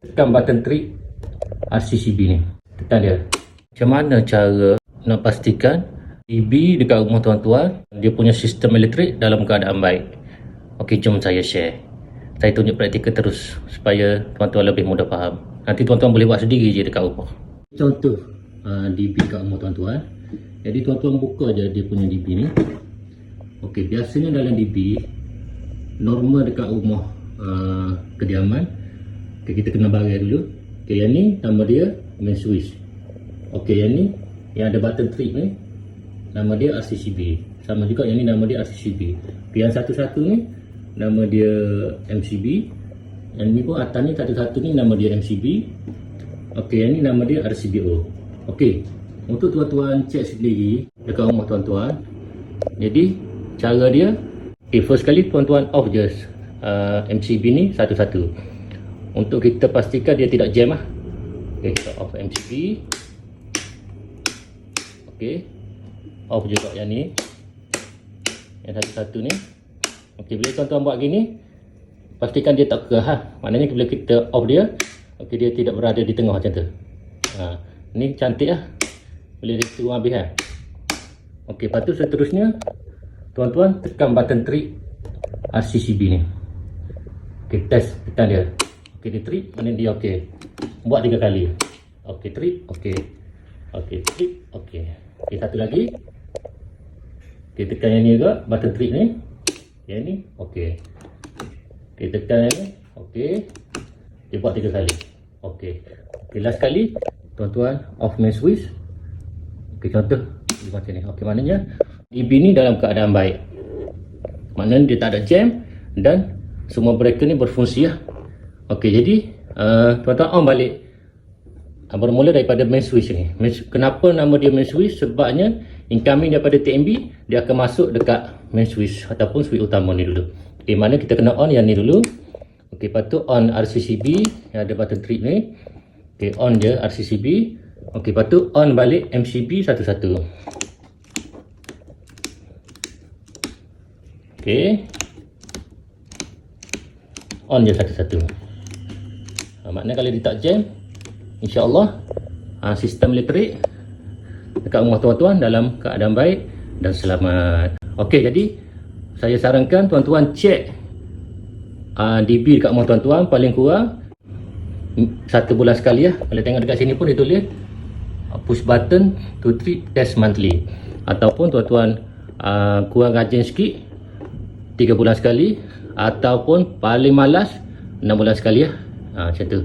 Tekan button trip RCCB ni, tekan dia. Macam mana cara nak pastikan DB dekat rumah tuan-tuan dia punya sistem elektrik dalam keadaan baik? Okey, jom saya share. Saya tunjuk praktikal terus supaya tuan-tuan lebih mudah faham. Nanti tuan-tuan boleh buat sendiri je dekat rumah. Contoh DB dekat rumah tuan-tuan. Jadi tuan-tuan buka je dia punya DB ni. Okey, biasanya dalam DB normal dekat rumah kediaman, okay, kita kena barai dulu. Okey, yang ni nama dia main switch. Okey, yang ni yang ada button trip ni nama dia RCCB. Sama juga yang ni nama dia RCCB. Okay, yang satu-satu ni nama dia MCB. Yang ni pun atas ni satu-satu ni nama dia MCB. Okey, yang ni nama dia RCBO. Okey, untuk tuan-tuan cek sendiri dekat rumah tuan-tuan. Jadi cara dia, okay, first kali tuan-tuan off je MCB ni satu-satu untuk kita pastikan dia tidak jam lah. Okay, kita off MCB. Okay, off juga yang ni, yang satu-satu ni. Okay, bila tuan-tuan buat gini, pastikan dia tak kerah ha? Maknanya bila kita off dia, okay, dia tidak berada di tengah macam tu. Ni cantik lah, boleh dia turun habis kan. Okay, lepas tu seterusnya tuan-tuan tekan button trip RCCB ni. Okay, test, tekan dia. Okay, dia trip, mana dia okay. Buat 3 kali. Okay, trip, okay. Okay, trip, okay. Okay, satu lagi. Okay, tekan yang ni juga, button trip ni. Yang ni, okay. Okay, tekan yang ni, okay. Dia buat 3 kali. Okay. Okay, last kali tuan-tuan off main switch. Okay, contoh macam ni. Okay, maknanya DB ni dalam keadaan baik. Maknanya dia tak ada jam dan semua breaker ni berfungsi lah. Okay, jadi tuan-tuan on balik. Bermula daripada main switch ni. Kenapa nama dia main switch? Sebabnya incoming daripada TMB dia akan masuk dekat main switch ataupun switch utama ni dulu. Okay, mana kita kena on yang ni dulu. Okay, lepas tu on RCCB yang ada button trip ni. Okay, on je RCCB. Okay, lepas tu on balik MCB satu-satu. Okay, on je satu-satu. Maknanya kalau dia tak jam, InsyaAllah sistem elektrik dekat rumah tuan-tuan dalam keadaan baik dan selamat. Okey, jadi saya sarankan tuan-tuan cek DB dekat rumah tuan-tuan paling kurang 1 bulan sekali lah. Kalau tengok dekat sini pun dia tulis push button to trip test monthly. Ataupun tuan-tuan kurang rajin sikit 3 bulan sekali, ataupun paling malas 6 bulan sekali lah. Macam tu.